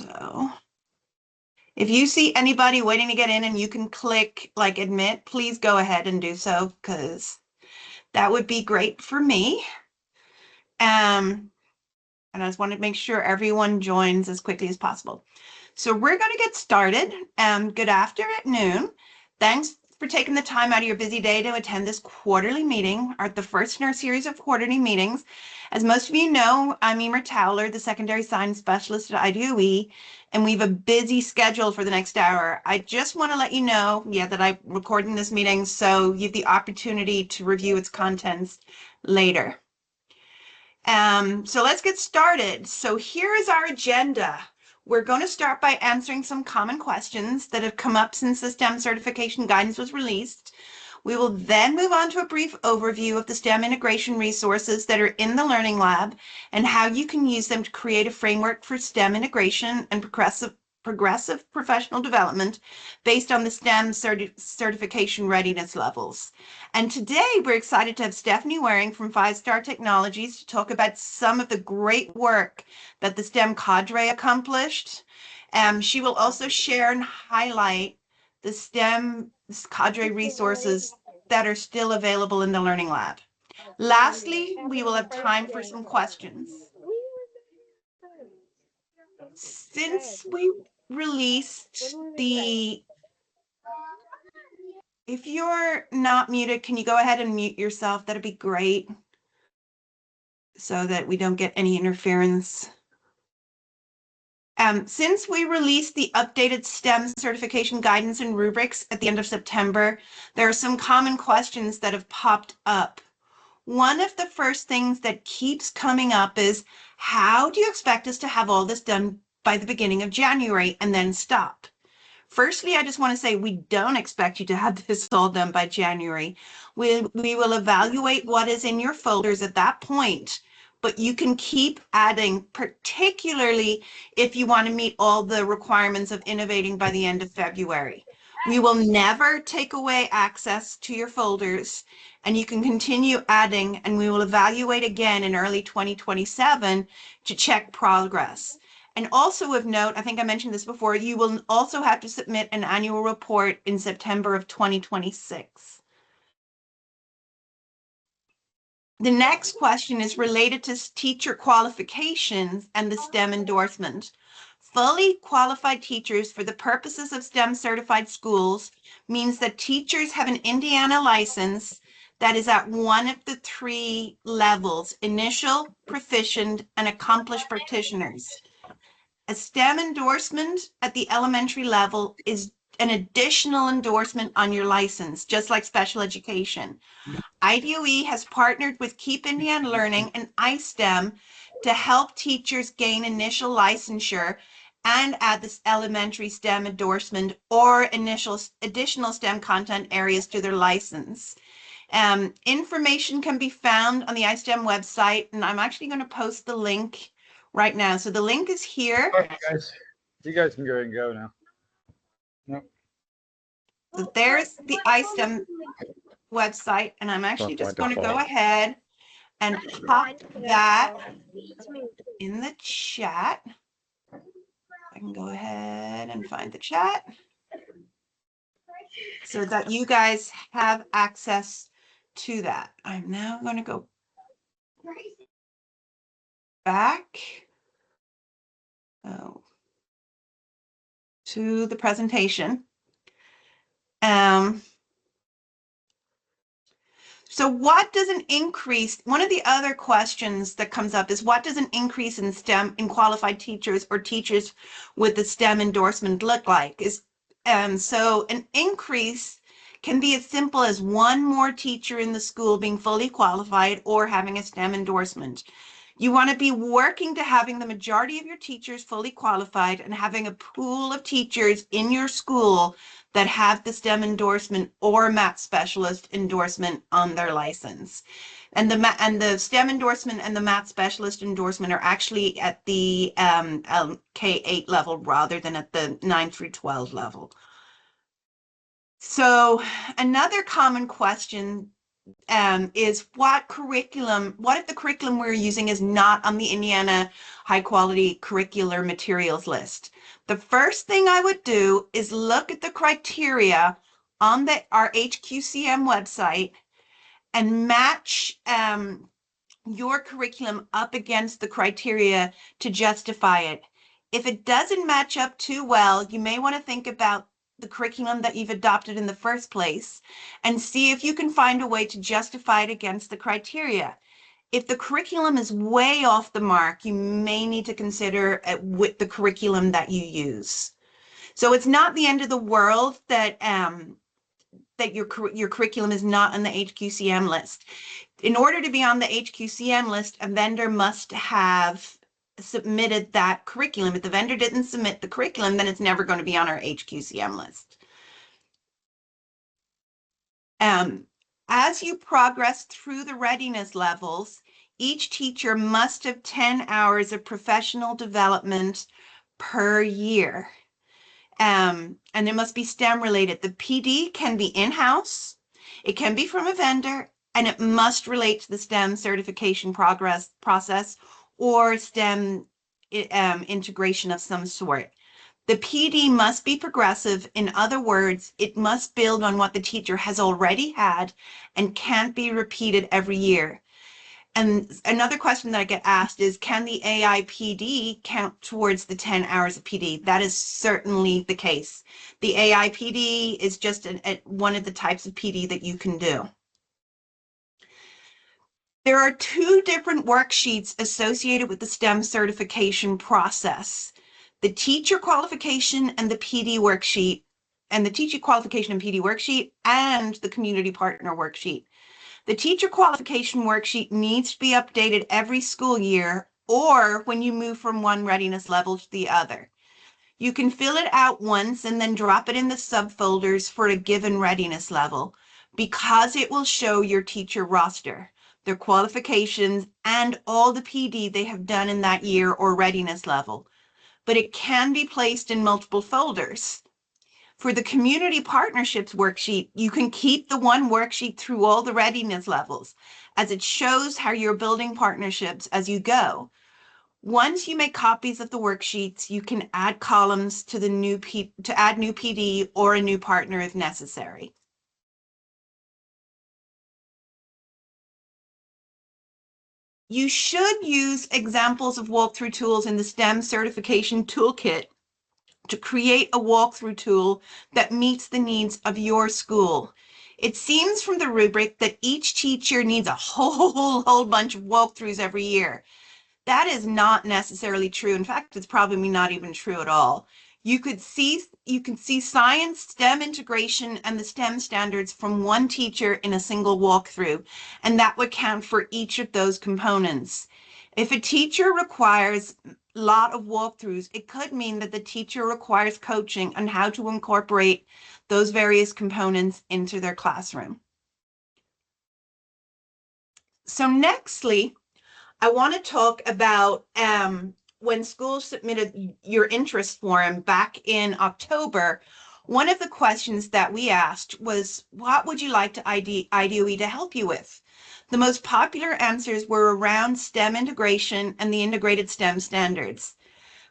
So if you see anybody waiting to get in and you can click like admit, please go ahead and do so, because that would be great for me. And I just want to make sure everyone joins as quickly as possible. So we're going to get started. Good afternoon. Thanks for taking the time out of your busy day to attend this quarterly meeting, the first in our series of quarterly meetings. As most of you know, I'm Emer Towler, the secondary science specialist at IDOE, and we have a busy schedule for the next hour. I just want to let you know, that I'm recording this meeting so you have the opportunity to review its contents later. So let's get started. So here is our agenda. We're going to start by answering some common questions that have come up since the STEM certification guidance was released. We will then move on to a brief overview of the STEM integration resources that are in the Learning Lab and how you can use them to create a framework for STEM integration and progressive professional development based on the STEM certification readiness levels. And today we're excited to have Stephanie Waring from 5-Star Technologies to talk about some of the great work that the STEM cadre accomplished. She will also share and highlight the STEM cadre resources that are still available in the Learning Lab. Lastly, we will have time for some questions. Since we released if you're not muted, can you go ahead and mute yourself? That'd be great, so that we don't get any interference. Since we released the updated STEM certification guidance and rubrics at the end of September, there are some common questions that have popped up. One of the first things that keeps coming up is, how do you expect us to have all this done by the beginning of January and then stop? Firstly, I just want to say we don't expect you to have this all done by January. We will evaluate what is in your folders at that point, but you can keep adding, particularly if you want to meet all the requirements of innovating by the end of February. We will never take away access to your folders, and you can continue adding, and we will evaluate again in early 2027 to check progress. And also of note, I think I mentioned this before, you will also have to submit an annual report in September of 2026. The next question is related to teacher qualifications and the STEM endorsement. Fully qualified teachers for the purposes of STEM certified schools means that teachers have an Indiana license that is at one of the 3 levels: initial, proficient, and accomplished practitioners. A STEM endorsement at the elementary level is an additional endorsement on your license, just like special education. IDOE has partnered with Keep Indiana Learning and iSTEM to help teachers gain initial licensure and add this elementary STEM endorsement or additional STEM content areas to their license. Information can be found on the iSTEM website, and I'm actually going to post the link right now. So the link is here. All right, guys. You guys can go ahead and go now. Nope. So there's the iSTEM website, and I'm actually just going to go ahead and pop that in the chat. I can go ahead and find the chat so that you guys have access to that. I'm now going to go back to the presentation. So what does an increase, one of the other questions that comes up is, what does an increase in STEM in qualified teachers or teachers with the STEM endorsement look like? So an increase can be as simple as 1 more teacher in the school being fully qualified or having a STEM endorsement. You want to be working to having the majority of your teachers fully qualified and having a pool of teachers in your school that have the STEM endorsement or math specialist endorsement on their license. And the STEM endorsement and the math specialist endorsement are actually at the K-8 level rather than at the 9 through 12 level. So another common question is what if the curriculum we're using is not on the Indiana high quality curricular materials list? The first thing I would do is look at the criteria on our HQCM website and match your curriculum up against the criteria to justify it. If it doesn't match up too well, you may want to think about the curriculum that you've adopted in the first place and see if you can find a way to justify it against the criteria. If the curriculum is way off the mark, you may need to consider with the curriculum that you use. So it's not the end of the world that your curriculum is not on the HQCM list. In order to be on the HQCM list, a vendor must have submitted that curriculum. If the vendor didn't submit the curriculum, then it's never going to be on our HQCM list. As you progress through the readiness levels, each teacher must have 10 hours of professional development per year. And it must be STEM related. The PD can be in-house, it can be from a vendor, and it must relate to the STEM certification process or STEM integration of some sort. The PD must be progressive. In other words, it must build on what the teacher has already had and can't be repeated every year. And another question that I get asked is, can the AIPD count towards the 10 hours of PD? That is certainly the case. The AIPD is just one of the types of PD that you can do. There are two different worksheets associated with the STEM certification process: the teacher qualification and the PD worksheet, and the teacher qualification and PD worksheet, and the community partner worksheet. The teacher qualification worksheet needs to be updated every school year or when you move from one readiness level to the other. You can fill it out once and then drop it in the subfolders for a given readiness level, because it will show your teacher roster, their qualifications, and all the PD they have done in that year or readiness level. But it can be placed in multiple folders. For the community partnerships worksheet, you can keep the one worksheet through all the readiness levels, as it shows how you're building partnerships as you go. Once you make copies of the worksheets, you can add columns to add new PD or a new partner if necessary. You should use examples of walkthrough tools in the STEM certification toolkit to create a walkthrough tool that meets the needs of your school. It seems from the rubric that each teacher needs a whole bunch of walkthroughs every year. That is not necessarily true. In fact, it's probably not even true at all. You can see science, STEM integration, and the STEM standards from one teacher in a single walkthrough, and that would count for each of those components. If a teacher requires a lot of walkthroughs, it could mean that the teacher requires coaching on how to incorporate those various components into their classroom. So nextly, I want to talk about when schools submitted your interest form back in October. One of the questions that we asked was, what would you like IDOE to help you with? The most popular answers were around STEM integration and the integrated STEM standards.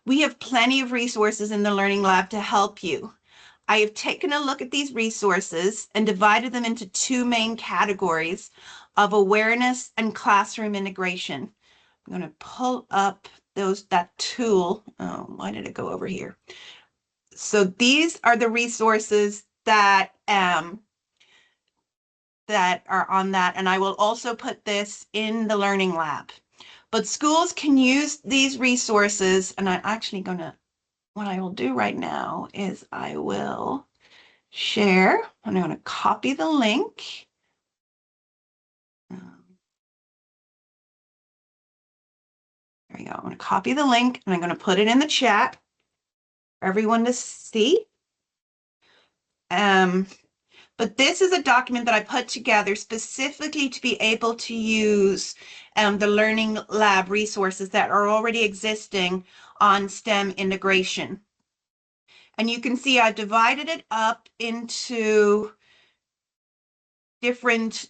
We have plenty of resources in the Learning Lab to help you. I have taken a look at these resources and divided them into two main categories of awareness and classroom integration. I'm going to pull up that tool. Oh, why did it go over here? So these are the resources that are on that, and I will also put this in the Learning Lab. But schools can use these resources, and I'm actually what I will do right now is I will share. I'm going to copy the link. There we go. I'm going to copy the link and I'm going to put it in the chat for everyone to see. But this is a document that I put together specifically to be able to use the Learning Lab resources that are already existing on STEM integration. And you can see I've divided it up into different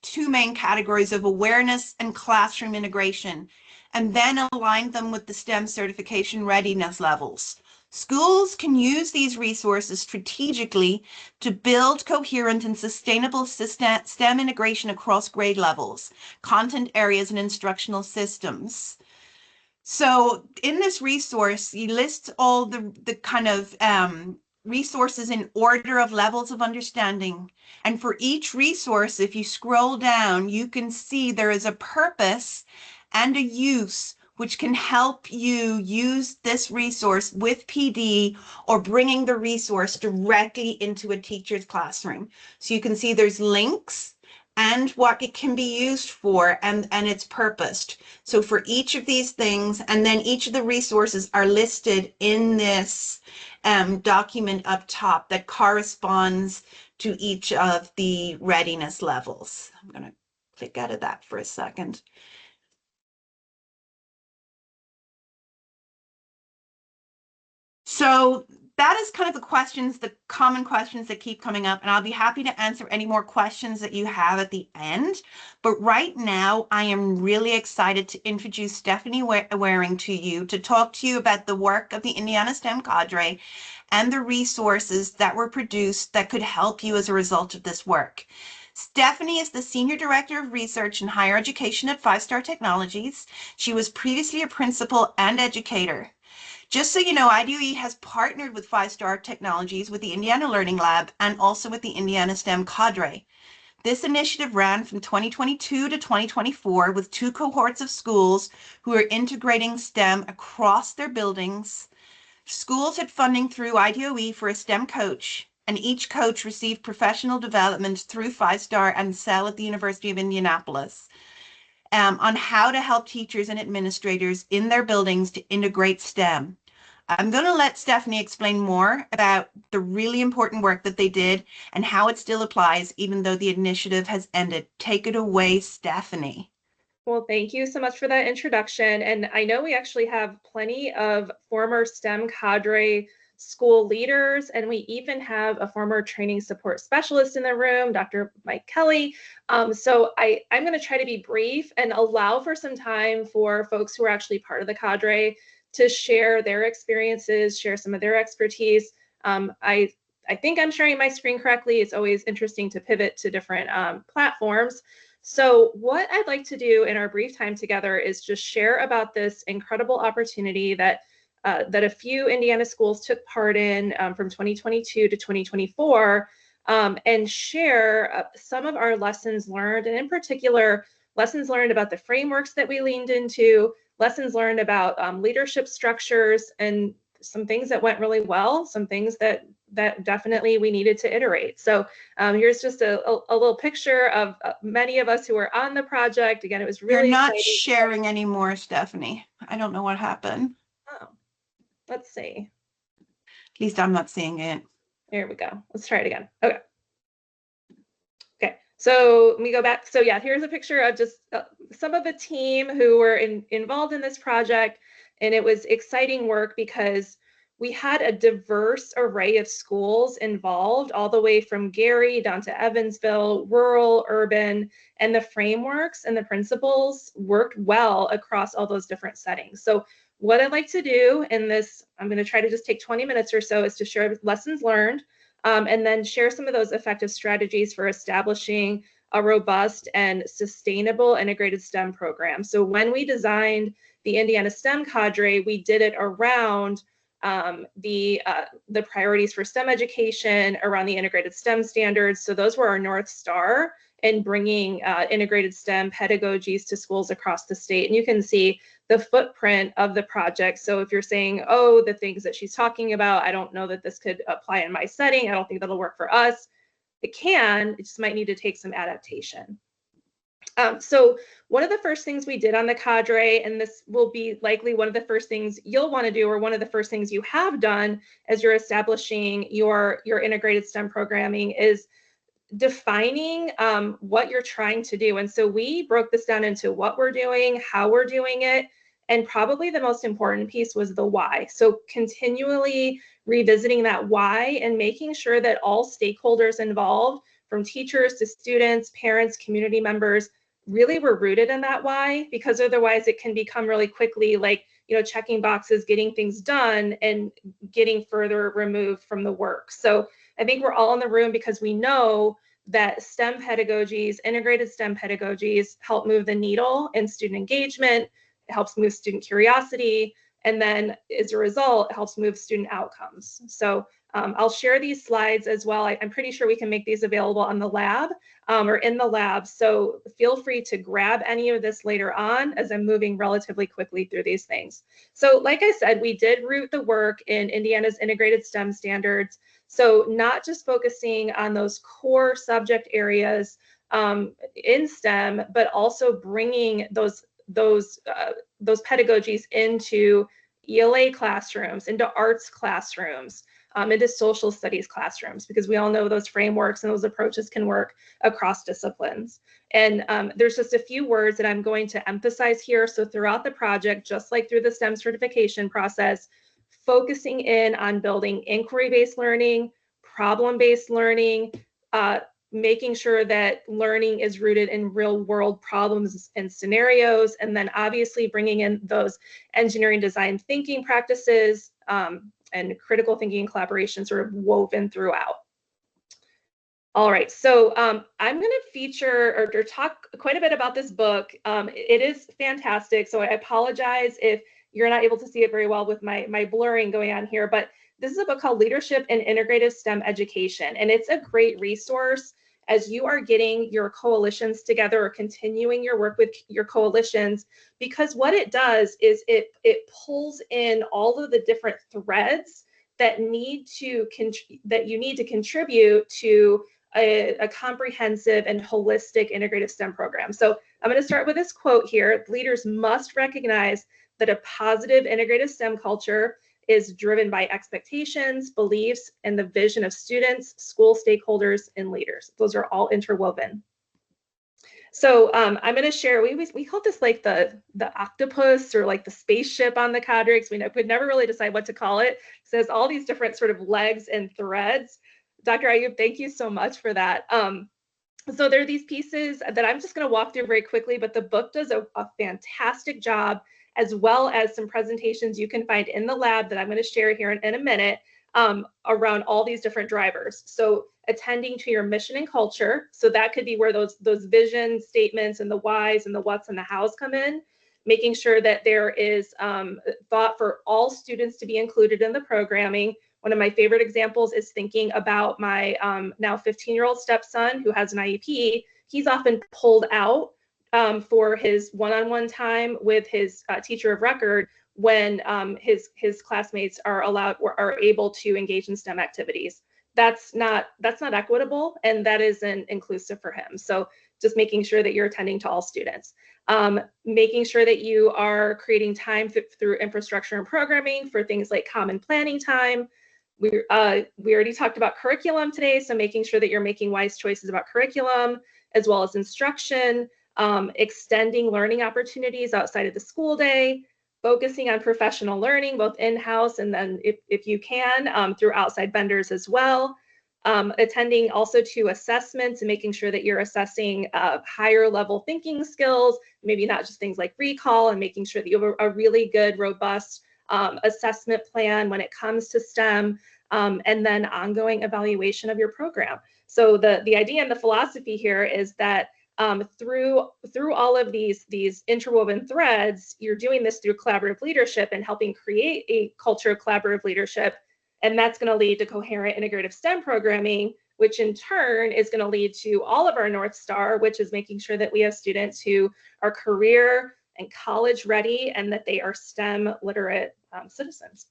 two main categories of awareness and classroom integration, and then aligned them with the STEM certification readiness levels. Schools can use these resources strategically to build coherent and sustainable STEM integration across grade levels, content areas, and instructional systems. So in this resource, you list all the kind of resources in order of levels of understanding. And for each resource, if you scroll down, you can see there is a purpose and a use which can help you use this resource with PD or bringing the resource directly into a teacher's classroom. So you can see there's links and what it can be used for and its purpose. So for each of these things, and then each of the resources are listed in this document up top that corresponds to each of the readiness levels. I'm going to click out of that for a second. So that is kind of the common questions that keep coming up, and I'll be happy to answer any more questions that you have at the end. But right now, I am really excited to introduce Stephanie Waring to you to talk to you about the work of the Indiana STEM cadre and the resources that were produced that could help you as a result of this work. Stephanie is the Senior Director of Research in Higher Education at 5-Star Technologies. She was previously a principal and educator. Just so you know, IDOE has partnered with 5-Star Technologies, with the Indiana Learning Lab, and also with the Indiana STEM cadre. This initiative ran from 2022 to 2024 with 2 cohorts of schools who are integrating STEM across their buildings. Schools had funding through IDOE for a STEM coach, and each coach received professional development through 5-Star and SEL at the University of Indianapolis on how to help teachers and administrators in their buildings to integrate STEM. I'm going to let Stephanie explain more about the really important work that they did and how it still applies, even though the initiative has ended. Take it away, Stephanie. Well, thank you so much for that introduction. And I know we actually have plenty of former STEM cadre school leaders, and we even have a former training support specialist in the room, Dr. Mike Kelly. So I'm going to try to be brief and allow for some time for folks who are actually part of the cadre to share their experiences, share some of their expertise. I think I'm sharing my screen correctly. It's always interesting to pivot to different platforms. So what I'd like to do in our brief time together is just share about this incredible opportunity that a few Indiana schools took part in from 2022 to 2024, and share some of our lessons learned, and in particular, lessons learned about the frameworks that we leaned into, lessons learned about leadership structures, and some things that went really well, some things that definitely we needed to iterate. So here's just a little picture of many of us who were on the project. Again, it was really You're not exciting. sharing anymore, Stephanie. I don't know what happened. Oh, let's see. At least I'm not seeing it. Here we go. Let's try it again. Okay. Okay, so let me go back. So yeah, here's a picture of just some of the team who were involved in this project. And it was exciting work because we had a diverse array of schools involved, all the way from Gary down to Evansville, rural, urban, and the frameworks and the principles worked well across all those different settings. So what I'd like to do in this, I'm going to try to just take 20 minutes or so, is to share lessons learned, and then share some of those effective strategies for establishing a robust and sustainable integrated STEM program. So when we designed the Indiana STEM cadre, we did it around the priorities for STEM education, around the integrated STEM standards. So those were our North Star in bringing integrated STEM pedagogies to schools across the state. And you can see the footprint of the project. So if you're saying, oh, the things that she's talking about, I don't know that this could apply in my setting, I don't think that'll work for us. It can, it just might need to take some adaptation. So one of the first things we did on the cadre, and this will be likely one of the first things you'll want to do, or one of the first things you have done as you're establishing your integrated STEM programming, is defining what you're trying to do. And so we broke this down into what we're doing, how we're doing it, and probably the most important piece was the why. So continually revisiting that why and making sure that all stakeholders involved, from teachers to students, parents, community members, really were rooted in that why, because otherwise it can become really quickly like, you know, checking boxes, getting things done, and getting further removed from the work. So I think we're all in the room because we know that STEM pedagogies, integrated STEM pedagogies, help move the needle in student engagement, it helps move student curiosity, and then as a result, it helps move student outcomes. So I'll share these slides as well. I'm pretty sure we can make these available on the lab or in the lab. So feel free to grab any of this later on as I'm moving relatively quickly through these things. So like I said, we did root the work in Indiana's integrated STEM standards. So not just focusing on those core subject areas in STEM, but also bringing those pedagogies into ELA classrooms, into arts classrooms, into social studies classrooms, because we all know those frameworks and those approaches can work across disciplines. And there's just a few words that I'm going to emphasize here. So throughout the project, just like through the STEM certification process, focusing in on building inquiry-based learning, problem-based learning, making sure that learning is rooted in real-world problems and scenarios, and then obviously bringing in those engineering design thinking practices and critical thinking and collaboration sort of woven throughout. All right, so I'm going to feature or talk quite a bit about this book. It is fantastic, so I apologize if you're not able to see it very well with my blurring going on here, but this is a book called Leadership in Integrative STEM Education, and it's a great resource as you are getting your coalitions together or continuing your work with your coalitions, because what it does is it pulls in all of the different threads that you need to contribute to a comprehensive and holistic integrative STEM program. So I'm going to start with this quote here. Leaders must recognize that a positive integrative STEM culture is driven by expectations, beliefs, and the vision of students, school stakeholders, and leaders. Those are all interwoven. So I'm going to share, we call this like the octopus or like the spaceship on the Quadrix. We could never really decide what to call it. It says all these different sort of legs and threads. Dr. Ayub, thank you so much for that. So there are these pieces that I'm just going to walk through very quickly, but the book does a fantastic job, as well as some presentations you can find in the lab that I'm going to share here in a minute around all these different drivers. So attending to your mission and culture. So that could be where those vision statements and the whys and the whats and the hows come in. Making sure that there is thought for all students to be included in the programming. One of my favorite examples is thinking about my now 15-year-old stepson who has an IEP. He's often pulled out for his one-on-one time with his teacher of record when his classmates are allowed or are able to engage in STEM activities. That's not equitable, and that isn't inclusive for him. So just making sure that you're attending to all students. Making sure that you are creating time through infrastructure and programming for things like common planning time. We already talked about curriculum today, so making sure that you're making wise choices about curriculum as well as instruction, extending learning opportunities outside of the school day, focusing on professional learning, both in-house and then if you can, through outside vendors as well. Attending also to assessments and making sure that you're assessing higher level thinking skills, maybe not just things like recall, and making sure that you have a really good, robust assessment plan when it comes to STEM, and then ongoing evaluation of your program. So the idea and the philosophy here is that through all of these interwoven threads, you're doing this through collaborative leadership and helping create a culture of collaborative leadership. And that's going to lead to coherent integrative STEM programming, which in turn is going to lead to all of our North Star, which is making sure that we have students who are career and college ready and that they are STEM literate citizens.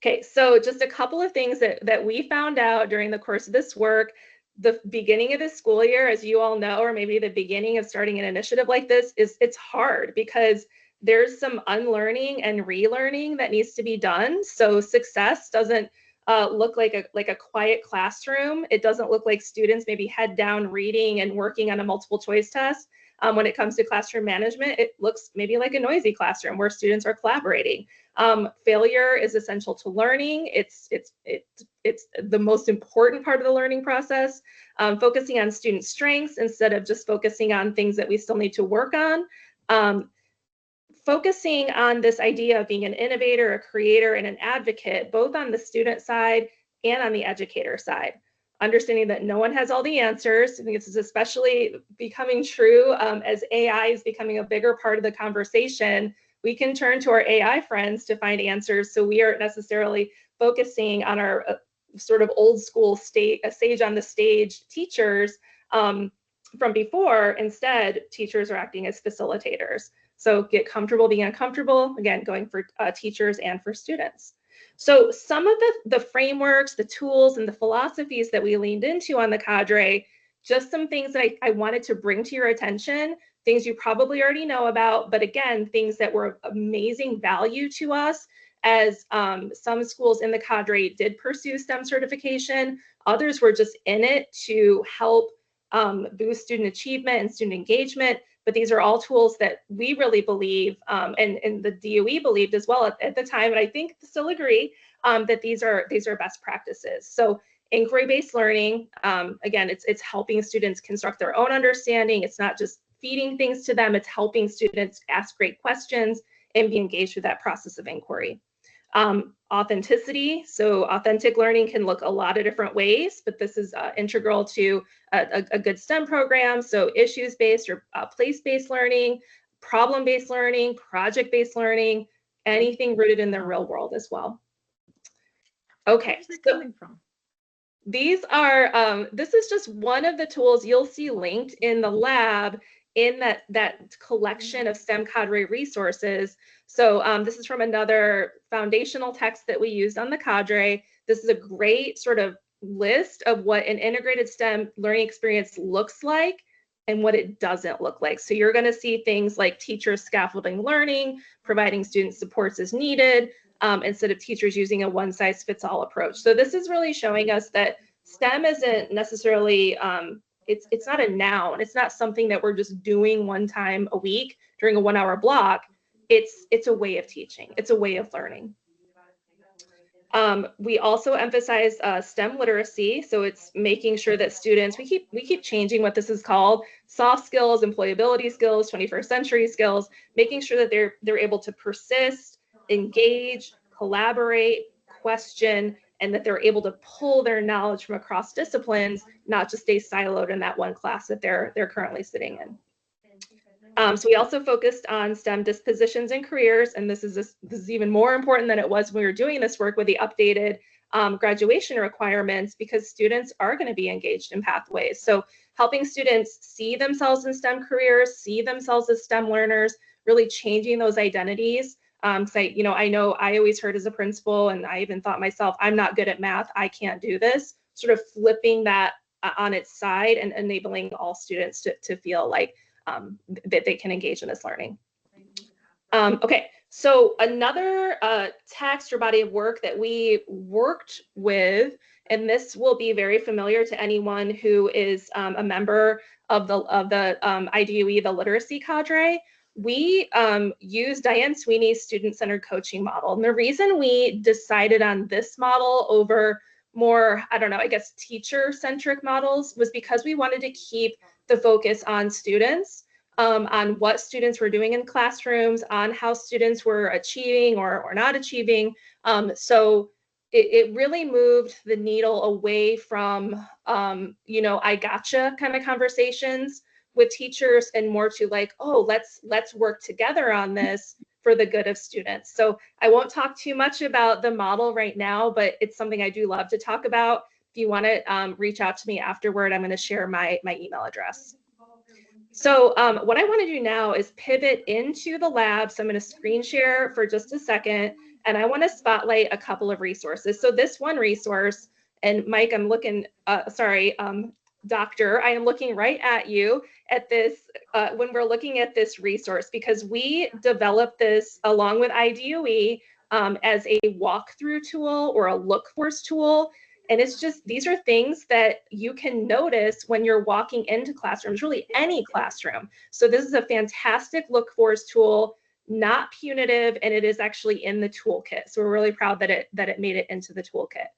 Okay, so just a couple of things that we found out during the course of this work. The beginning of this school year, as you all know, or maybe the beginning of starting an initiative like this, it's hard because there's some unlearning and relearning that needs to be done. So success doesn't look like a quiet classroom. It doesn't look like students maybe head down reading and working on a multiple choice test. When it comes to classroom management, it looks maybe like a noisy classroom where students are collaborating. Failure is essential to learning. It's it's the most important part of the learning process. Focusing on student strengths instead of just focusing on things that we still need to work on. Focusing on this idea of being an innovator, a creator, and an advocate, both on the student side and on the educator side. Understanding that no one has all the answers. I think this is especially becoming true as AI is becoming a bigger part of the conversation. We can turn to our AI friends to find answers, so we aren't necessarily focusing on our sort of old school sage on the stage teachers from before. Instead, teachers are acting as facilitators. So get comfortable being uncomfortable, again, going for teachers and for students. So some of the frameworks, the tools, and the philosophies that we leaned into on the cadre, just some things that I wanted to bring to your attention, things you probably already know about, but again, things that were of amazing value to us as some schools in the cadre did pursue STEM certification. Others were just in it to help boost student achievement and student engagement. But these are all tools that we really believe, and the DOE believed as well at the time, and I think still agree, that these are best practices. So inquiry-based learning, again, it's helping students construct their own understanding. It's not just feeding things to them, it's helping students ask great questions and be engaged with that process of inquiry. Authenticity, so authentic learning can look a lot of different ways, but this is integral to a good STEM program. So issues-based or place-based learning, problem-based learning, project-based learning, anything rooted in the real world as well. Okay, Where's it so coming from? these are, this is just one of the tools you'll see linked in the lab in that collection of STEM cadre resources. So this is from another foundational text that we used on the cadre. This is a great sort of list of what an integrated STEM learning experience looks like and what it doesn't look like. So you're going to see things like teachers scaffolding learning, providing student supports as needed, instead of teachers using a one-size-fits-all approach. So this is really showing us that STEM isn't necessarily, it's not a noun. It's not something that we're just doing one time a week during a 1-hour block. It's a way of teaching. It's a way of learning. We also emphasize STEM literacy, so it's making sure that students, we keep changing what this is called, soft skills, employability skills, 21st century skills, making sure that they're able to persist, engage, collaborate, question, and that they're able to pull their knowledge from across disciplines, not just stay siloed in that one class that they're currently sitting in. So we also focused on STEM dispositions and careers, and this is even more important than it was when we were doing this work with the updated graduation requirements, because students are going to be engaged in pathways. So helping students see themselves in STEM careers, see themselves as STEM learners, really changing those identities. So, I know I always heard as a principal, and I even thought myself, I'm not good at math, I can't do this, sort of flipping that on its side and enabling all students to feel like that they can engage in this learning. Okay, so another text or body of work that we worked with, and this will be very familiar to anyone who is a member of the IDOE, the literacy cadre. We used Diane Sweeney's student-centered coaching model. And the reason we decided on this model over more, I don't know, I guess teacher-centric models was because we wanted to keep the focus on students, on what students were doing in classrooms, on how students were achieving or not achieving. So it really moved the needle away from, I gotcha kind of conversations with teachers and more to like, oh, let's work together on this for the good of students. So I won't talk too much about the model right now, but it's something I do love to talk about. If you want to reach out to me afterward, I'm going to share my email address. So what I want to do now is pivot into the lab. So I'm going to screen share for just a second, and I want to spotlight a couple of resources. So this one resource, and Mike, I'm looking, Doctor, I am looking right at you at this when we're looking at this resource, because we developed this along with IDOE as a walkthrough tool or a look for's tool. And it's just, these are things that you can notice when you're walking into classrooms, really any classroom. So this is a fantastic look for's tool, not punitive, and it is actually in the toolkit. So we're really proud that it made it into the toolkit.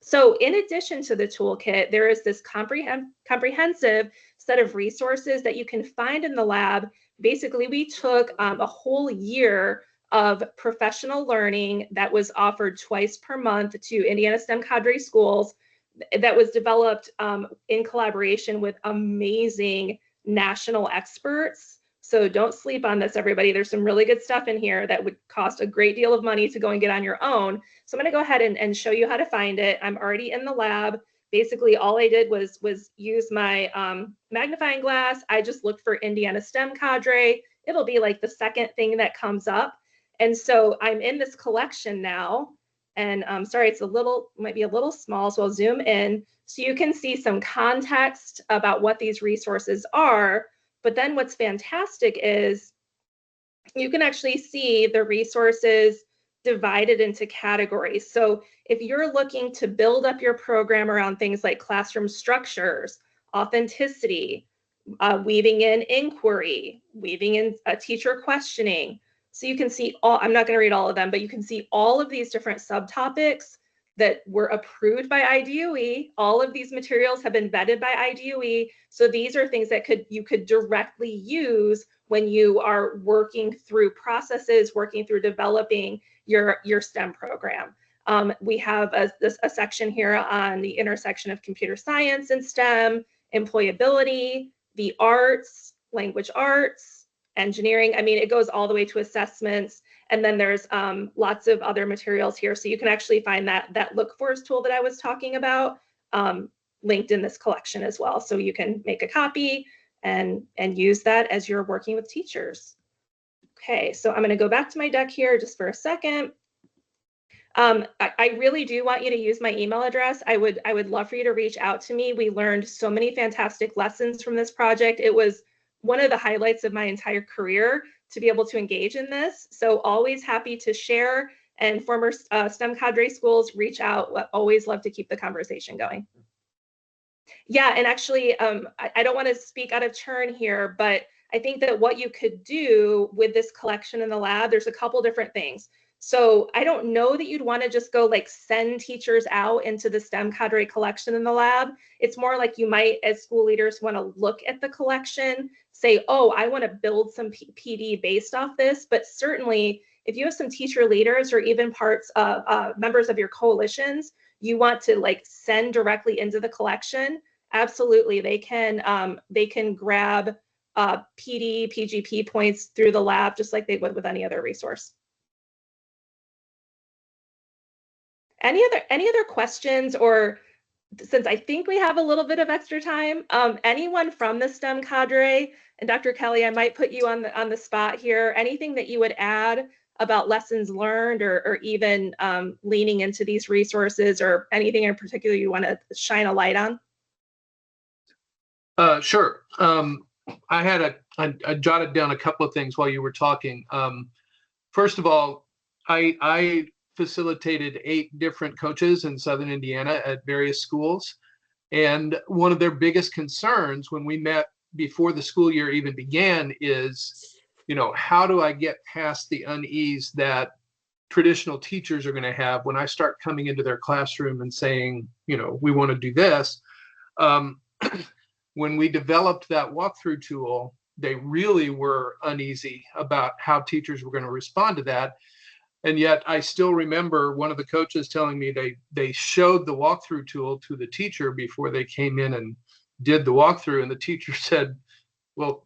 So in addition to the toolkit, there is this comprehensive set of resources that you can find in the lab. Basically, we took a whole year of professional learning that was offered twice per month to Indiana STEM cadre schools that was developed in collaboration with amazing national experts. So don't sleep on this, everybody. There's some really good stuff in here that would cost a great deal of money to go and get on your own. So I'm going to go ahead and show you how to find it. I'm already in the lab. Basically, all I did was use my magnifying glass. I just looked for Indiana STEM cadre. It'll be like the second thing that comes up. And so I'm in this collection now. And sorry, it's might be a little small, so I'll zoom in so you can see some context about what these resources are. But then what's fantastic is you can actually see the resources divided into categories. So if you're looking to build up your program around things like classroom structures, authenticity, weaving in inquiry, weaving in teacher questioning. So you can see I'm not going to read all of them, but you can see all of these different subtopics that were approved by IDOE. All of these materials have been vetted by IDOE. So these are things that you could directly use when you are working through processes, working through developing your STEM program. We have a section here on the intersection of computer science and STEM, employability, the arts, language arts, engineering. I mean, it goes all the way to assessments. And then there's lots of other materials here. So you can actually find that Look Fors tool that I was talking about linked in this collection as well. So you can make a copy and use that as you're working with teachers. Okay, so I'm going to go back to my deck here just for a second. I really do want you to use my email address. I would love for you to reach out to me. We learned so many fantastic lessons from this project. It was one of the highlights of my entire career to be able to engage in this. So always happy to share, and former STEM cadre schools reach out. Always love to keep the conversation going. Yeah, and actually, I don't want to speak out of turn here, but I think that what you could do with this collection in the lab, there's a couple different things. So I don't know that you'd want to just go like send teachers out into the STEM cadre collection in the lab. It's more like you might, as school leaders, want to look at the collection, say, oh, I want to build some PD based off this. But certainly, if you have some teacher leaders or even parts of members of your coalitions, you want to like send directly into the collection. Absolutely, they can grab PD, PGP points through the lab just like they would with any other resource. Any other questions, or since I think we have a little bit of extra time, anyone from the STEM cadre, and Dr. Kelly, I might put you on the spot here, anything that you would add about lessons learned or even leaning into these resources, or anything in particular you want to shine a light on? Sure. I jotted down a couple of things while you were talking. First of all, I facilitated 8 different coaches in Southern Indiana at various schools. And one of their biggest concerns when we met before the school year even began is, how do I get past the unease that traditional teachers are going to have when I start coming into their classroom and saying, we want to do this. When we developed that walkthrough tool, they really were uneasy about how teachers were going to respond to that. And yet I still remember one of the coaches telling me they showed the walkthrough tool to the teacher before they came in and did the walkthrough. And the teacher said, well,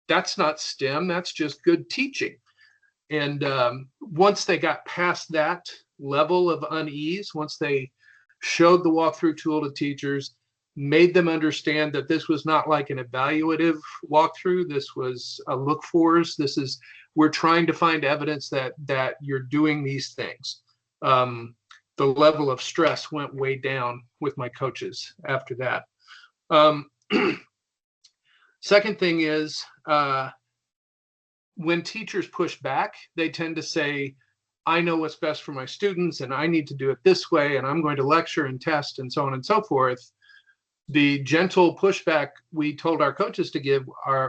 that's not STEM, that's just good teaching. And once they got past that level of unease, once they showed the walkthrough tool to teachers, made them understand that this was not like an evaluative walkthrough, this was a look fors. We're trying to find evidence that you're doing these things. The level of stress went way down with my coaches after that. Second thing is, when teachers push back, they tend to say, I know what's best for my students and I need to do it this way, and I'm going to lecture and test and so on and so forth. The gentle pushback we told our coaches to give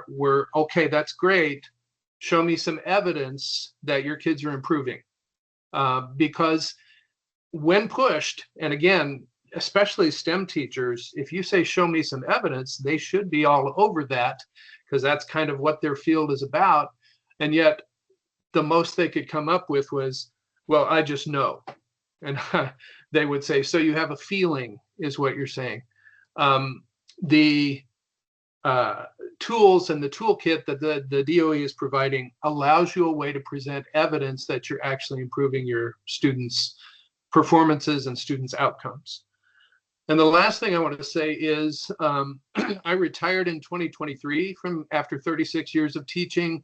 were, okay, that's great. Show me some evidence that your kids are improving. Because when pushed, and again, especially STEM teachers, if you say, show me some evidence, they should be all over that because that's kind of what their field is about. And yet the most they could come up with was, well, I just know. And they would say, so you have a feeling is what you're saying. The tools and the toolkit that the DOE is providing allows you a way to present evidence that you're actually improving your students' performances and students' outcomes. And the last thing I want to say is I retired in 2023 from after 36 years of teaching,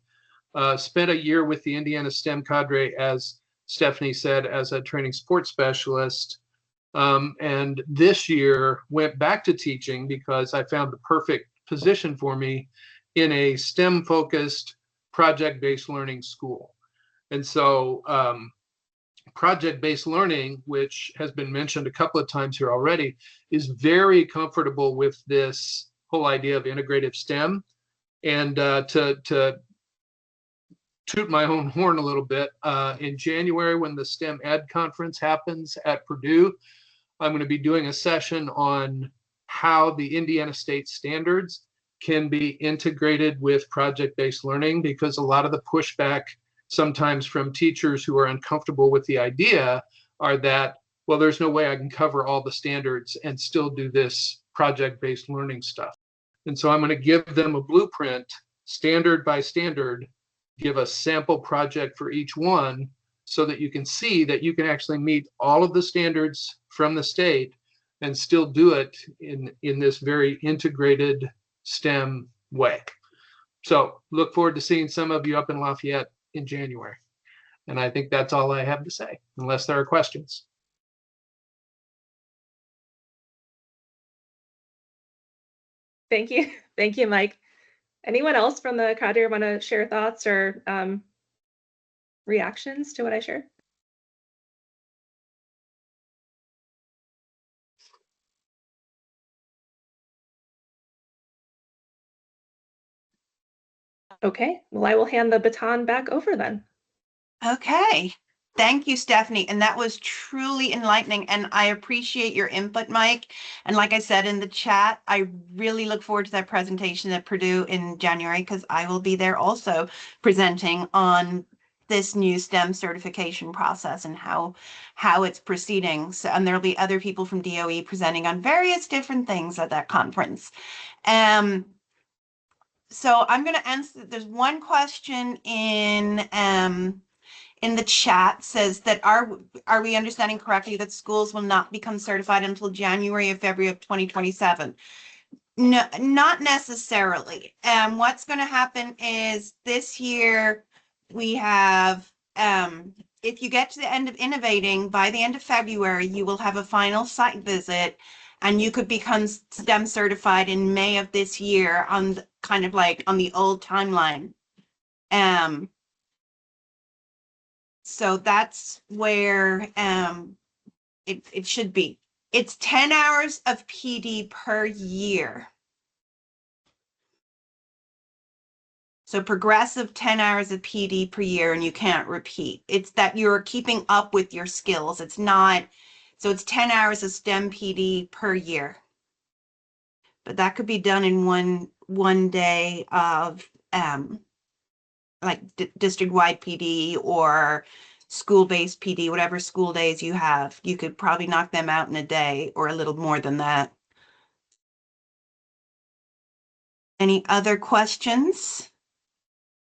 spent a year with the Indiana STEM cadre, as Stephanie said, as a training sports specialist. And this year went back to teaching because I found the perfect position for me in a STEM focused project-based learning school. And so project-based learning, which has been mentioned a couple of times here already, is very comfortable with this whole idea of integrative STEM. And to toot my own horn a little bit, in January when the STEM Ed conference happens at Purdue, I'm going to be doing a session on how the Indiana State standards can be integrated with project-based learning, because a lot of the pushback sometimes from teachers who are uncomfortable with the idea are that, well, there's no way I can cover all the standards and still do this project-based learning stuff. And so I'm going to give them a blueprint, standard by standard, give a sample project for each one so that you can see that you can actually meet all of the standards from the state and still do it in this very integrated STEM way. So look forward to seeing some of you up in Lafayette in January. And I think that's all I have to say, unless there are questions. Thank you. Thank you, Mike. Anyone else from the cadre want to share thoughts or reactions to what I shared? Okay, well, I will hand the baton back over then. Okay. Thank you, Stephanie. And that was truly enlightening. And I appreciate your input, Mike. And like I said in the chat, I really look forward to that presentation at Purdue in January, because I will be there also presenting on this new STEM certification process and how it's proceeding. So, and there'll be other people from DOE presenting on various different things at that conference. So I'm going to answer, there's one question in the chat says that are we understanding correctly that schools will not become certified until January or February of 2027? No, not necessarily. What's going to happen is this year we have, if you get to the end of innovating, by the end of February, you will have a final site visit and you could become STEM certified in May of this year on the, kind of like on the old timeline. So that's where it should be. It's 10 hours of PD per year. So progressive 10 hours of PD per year, and you can't repeat. It's that you're keeping up with your skills. It's not, so it's 10 hours of STEM PD per year. But that could be done in one day of like district-wide PD or school-based PD, whatever school days you have. You could probably knock them out in a day or a little more than that. Any other questions?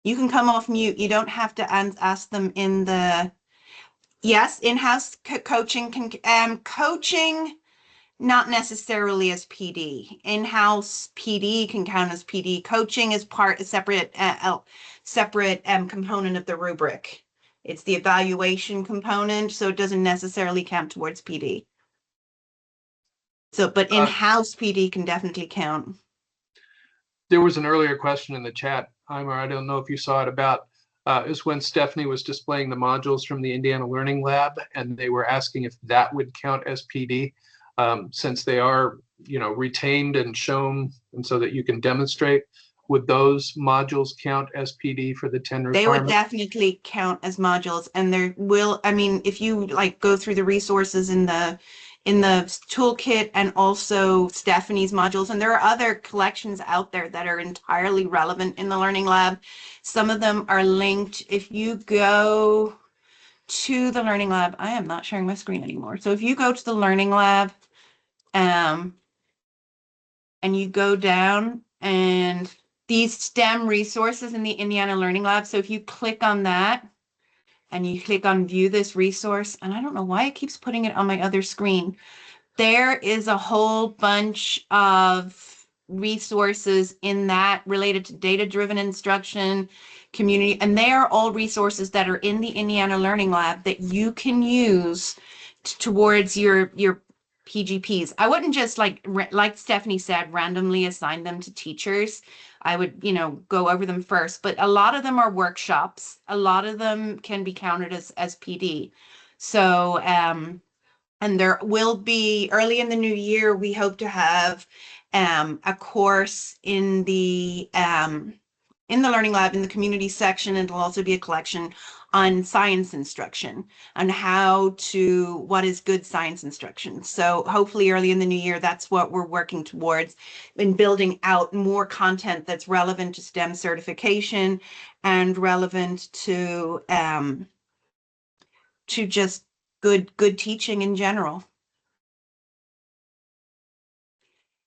You can come off mute. You don't have to ask them in the... Yes, in-house coaching can... coaching, not necessarily as PD. In-house PD can count as PD. Coaching is a separate component of the rubric. It's the evaluation component, so it doesn't necessarily count towards PD. So, but in-house PD can definitely count. There was an earlier question in the chat, Eimer, I don't know if you saw it, about is when Stephanie was displaying the modules from the Indiana Learning Lab, and they were asking if that would count as PD. Since they are, you know, retained and shown, and so that you can demonstrate, would those modules count as PD for the 10 requirement? They would definitely count as modules, and there will, I mean, if you like go through the resources in the in the toolkit and also Stephanie's modules. And there are other collections out there that are entirely relevant in the Learning Lab. Some of them are linked. If you go to the Learning Lab, I am not sharing my screen anymore. So if you go to the Learning Lab, and you go down, and these STEM resources in the Indiana Learning Lab. So if you click on that and you click on view this resource, and I don't know why it keeps putting it on my other screen, there is a whole bunch of resources in that related to data-driven instruction, community, and they are all resources that are in the Indiana Learning Lab that you can use towards your PGPs. I wouldn't just like Stephanie said, randomly assign them to teachers. I would, go over them first, but a lot of them are workshops. A lot of them can be counted as PD. So, and there will be early in the new year, we hope to have a course in the Learning Lab in the community section. And it'll also be a collection on science instruction and what is good science instruction. So hopefully early in the new year, that's what we're working towards in building out more content that's relevant to STEM certification and relevant to just good teaching in general.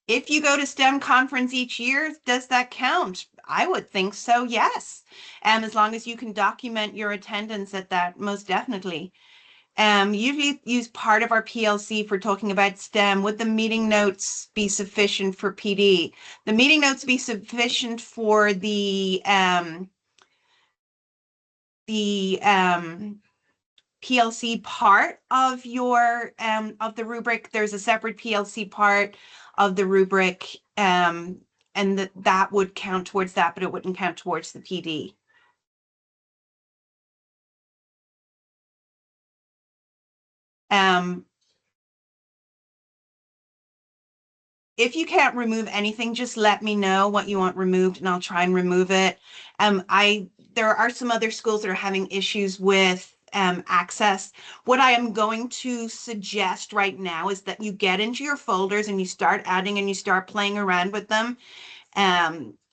If you go to STEM conference each year, does that count? I would think so, yes. As long as you can document your attendance at that, most definitely. Usually use part of our PLC for talking about STEM. Would the meeting notes be sufficient for PD? The meeting notes be sufficient for the PLC part of your of the rubric. There's a separate PLC part of the rubric, and that would count towards that, but it wouldn't count towards the PD. If you can't remove anything, just let me know what you want removed and I'll try and remove it. There are some other schools that are having issues with access. What I am going to suggest right now is that you get into your folders and you start adding and you start playing around with them,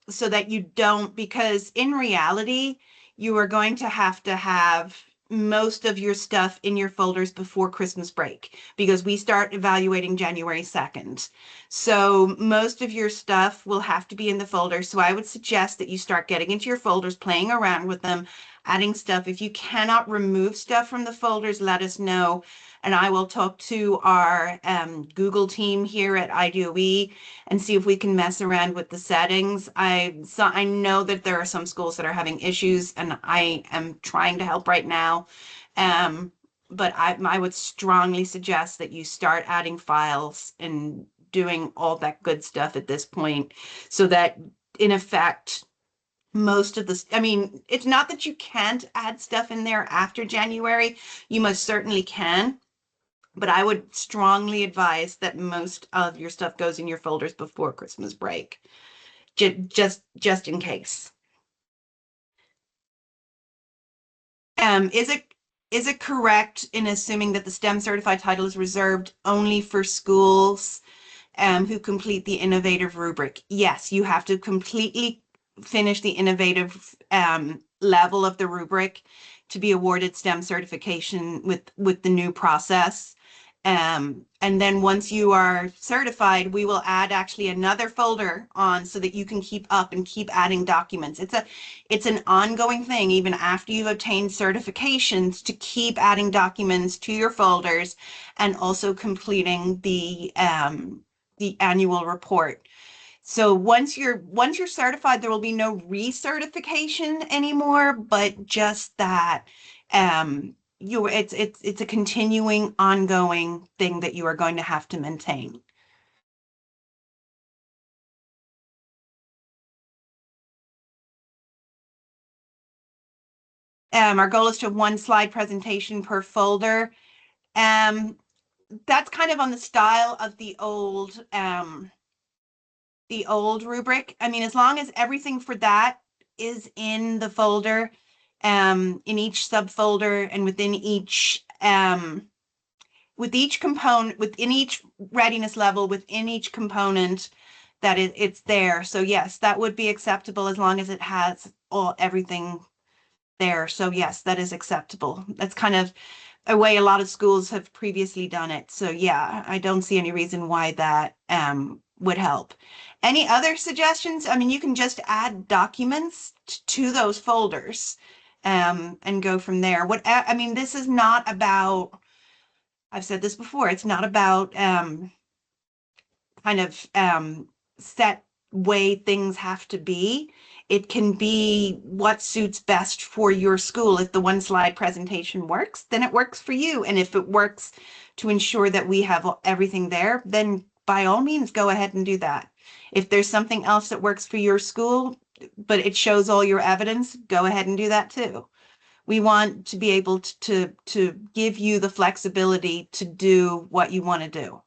so that you don't, because in reality, you are going to have most of your stuff in your folders before Christmas break, because we start evaluating January 2nd. So most of your stuff will have to be in the folder. So I would suggest that you start getting into your folders, playing around with them, adding stuff. If you cannot remove stuff from the folders, let us know. And I will talk to our Google team here at IDOE and see if we can mess around with the settings. I know that there are some schools that are having issues, and I am trying to help right now. But I would strongly suggest that you start adding files and doing all that good stuff at this point, so that in effect, most of this, it's not that you can't add stuff in there after January. You most certainly can. But I would strongly advise that most of your stuff goes in your folders before Christmas break, just in case. Is it correct in assuming that the STEM certified title is reserved only for schools who complete the innovative rubric? Yes, you have to completely finish the innovative level of the rubric to be awarded STEM certification with the new process. And then once you are certified, we will add actually another folder on so that you can keep up and keep adding documents. It's an ongoing thing, even after you've obtained certifications, to keep adding documents to your folders and also completing the annual report. So once you're certified, there will be no recertification anymore, but just that it's a continuing, ongoing thing that you are going to have to maintain. Our goal is to have one slide presentation per folder. That's kind of on the style of the old rubric. As long as everything for that is in the folder, in each subfolder and within each with each component, within each readiness level, within each component, that it's there. So yes, that would be acceptable as long as it has everything there. So yes, that is acceptable. That's kind of a way a lot of schools have previously done it. So yeah, I don't see any reason why that would help. Any other suggestions? I mean, you can just add documents to those folders and go from there. I mean, this is not about, I've said this before, it's not about kind of set way things have to be. It can be what suits best for your school. If the one slide presentation works, then it works for you. And if it works to ensure that we have everything there, then by all means, go ahead and do that. If there's something else that works for your school, but it shows all your evidence, go ahead and do that too. We want to be able to give you the flexibility to do what you want to do.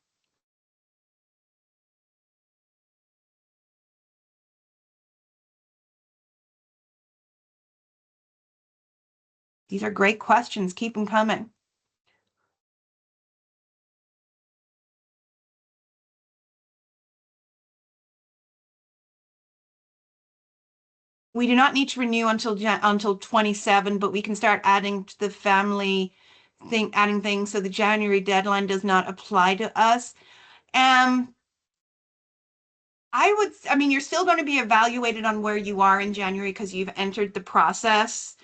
These are great questions. Keep them coming. We do not need to renew until 27, but we can start adding to the family thing, adding things so the January deadline does not apply to us. I mean, you're still going to be evaluated on where you are in January because you've entered the process.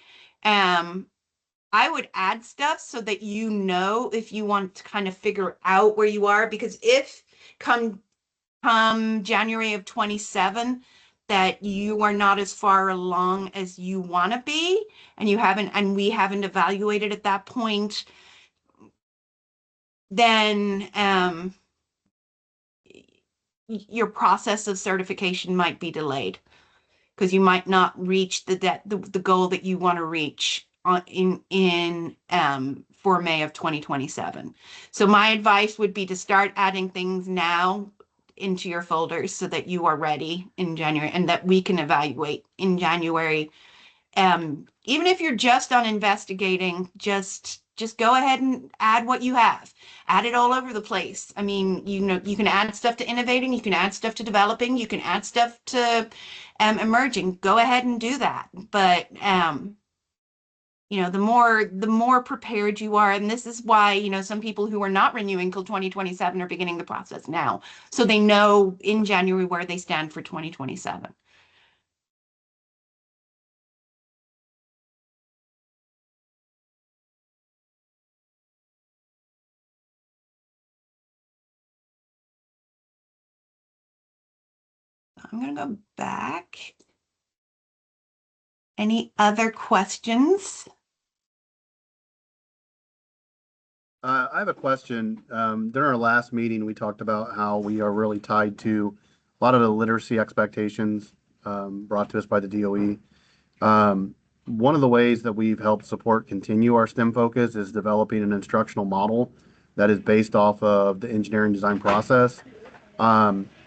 I would add stuff so that you know if you want to kind of figure out where you are, because if come January of 27 that you are not as far along as you want to be and we haven't evaluated at that point, then your process of certification might be delayed because you might not reach the goal that you want to reach for May of 2027. So my advice would be to start adding things now into your folders so that you are ready in January and that we can evaluate in January. Even if you're just on investigating, just go ahead and add what you have. Add it all over the place. I mean, you can add stuff to innovating, you can add stuff to developing, you can add stuff to emerging. Go ahead and do that. But the more prepared you are, and this is why, some people who are not renewing till 2027 are beginning the process now. So they know in January where they stand for 2027. I'm going to go back. Any other questions? I have a question. During our last meeting, we talked about how we are really tied to a lot of the literacy expectations brought to us by the DOE. One of the ways that we've helped support continue our STEM focus is developing an instructional model that is based off of the engineering design process.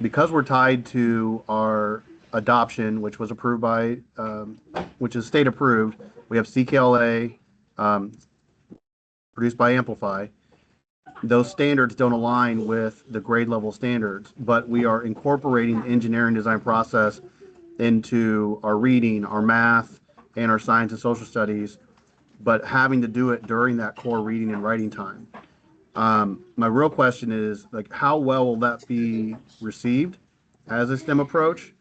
Because we're tied to our adoption, which was approved by, which is state approved, we have CKLA produced by Amplify. Those standards don't align with the grade level standards, but we are incorporating the engineering design process into our reading, our math, and our science and social studies, but having to do it during that core reading and writing time. My real question is, how well will that be received as a STEM approach?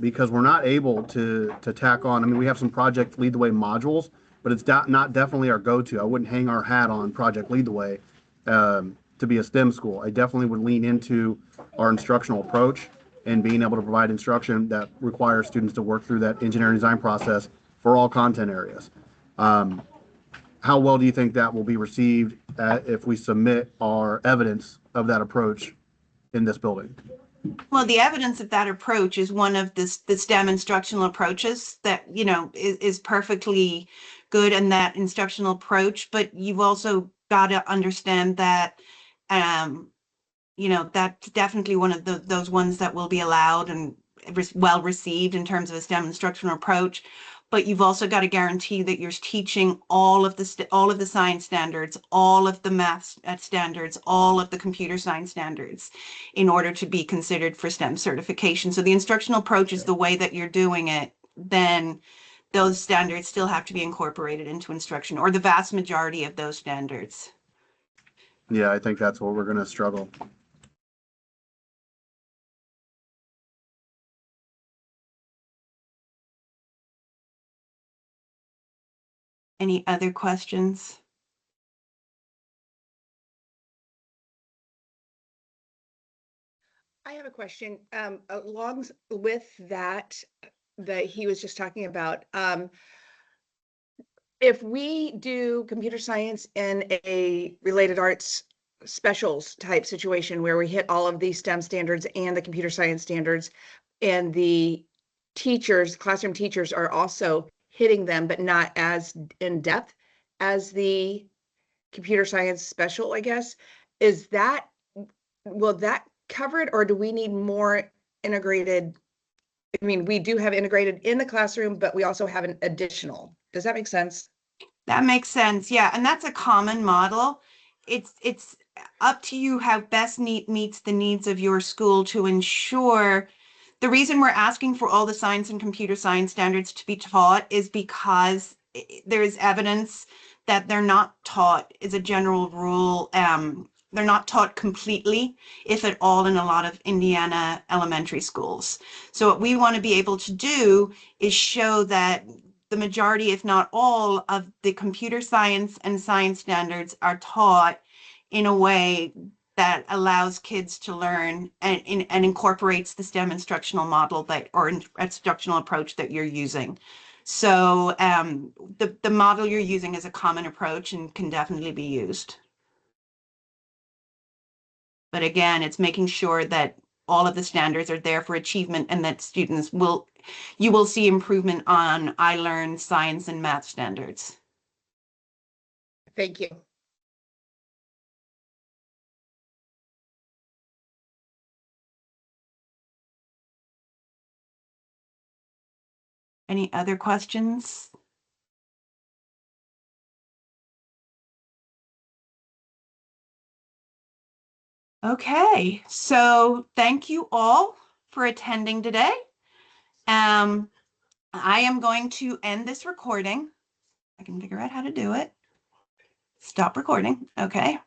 Because we're not able to tack on, I mean, we have some Project Lead the Way modules, but it's not definitely our go-to. I wouldn't hang our hat on Project Lead the Way to be a STEM school. I definitely would lean into our instructional approach and being able to provide instruction that requires students to work through that engineering design process for all content areas. How well do you think that will be received if we submit our evidence of that approach in this building? Well, the evidence of that approach is one of the STEM instructional approaches that, is perfectly good in that instructional approach. But you've also got to understand that, that's definitely one of those ones that will be allowed and well received in terms of a STEM instructional approach. but you've also got to guarantee that you're teaching all of the science standards, all of the math standards, all of the computer science standards in order to be considered for STEM certification. So the instructional approach is the way that you're doing it, then those standards still have to be incorporated into instruction, or the vast majority of those standards. Yeah, I think that's where we're going to struggle. Any other questions? I have a question, along with that he was just talking about. If we do computer science in a related arts specials type situation where we hit all of these STEM standards and the computer science standards, and the teachers, classroom teachers are also hitting them, but not as in depth as the computer science special, I guess, will that cover it, or do we need more integrated? I mean, we do have integrated in the classroom, but we also have an additional. Does that make sense? That makes sense. Yeah. And that's a common model. It's up to you how best meets the needs of your school to ensure. The reason we're asking for all the science and computer science standards to be taught is because there is evidence that they're not taught, as a general rule. They're not taught completely, if at all, in a lot of Indiana elementary schools. So what we want to be able to do is show that the majority, if not all, of the computer science and science standards are taught in a way that allows kids to learn and incorporates the STEM instructional model or instructional approach that you're using. So the model you're using is a common approach and can definitely be used. But again, it's making sure that all of the standards are there for achievement and that you will see improvement on iLearn science and math standards. Thank you. Any other questions? Okay, so thank you all for attending today. I am going to end this recording. I can figure out how to do it. Stop recording. Okay.